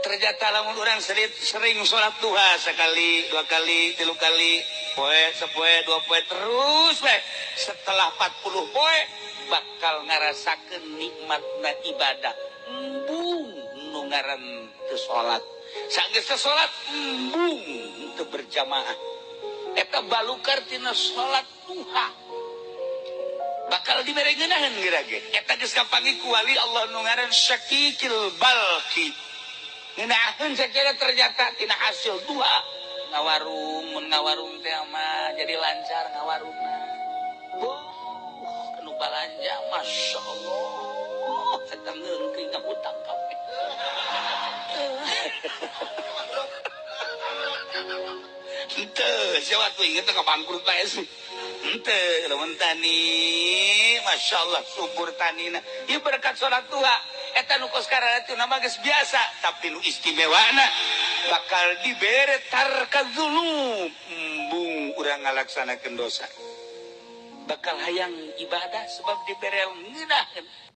ternyata lamun orang sering sholat duha sekali, 2 kali, 3 kali, poe, sepoe, 2 poe terus we. Setelah 40 poe bakal ngarasakeun nikmatna ibadah. Embung nu ngaran teu salat. Sanggeus teu salat embung teu berjamaah. Eta balukar tina salat duha. Bakal dibere ngeunaheun geura ge. Eta geus kapanggih ku wali Allah nu ngaran Syakikil Balqi. Ngeunaheun sacara ternyata tina hasil duha ngawarung, mun ngawarung teh mah jadi lancar ngawarungna. Anu balanja masyaallah. Eta ngeungkeung ka hutang kabeh. Henteu, siapa tuh inget ka bangkrut bae sih. Henteu, lamun tani, masyaallah subur tanina. Ieu berkat salat duha. Eta nu kos karana teh nama geus biasa, tapi nu istimewana bakal dibere tarkadzulum. Embung urang ngalaksanakeun dosa. Bakal hayang ibadah sebab dibere ngeunaheun.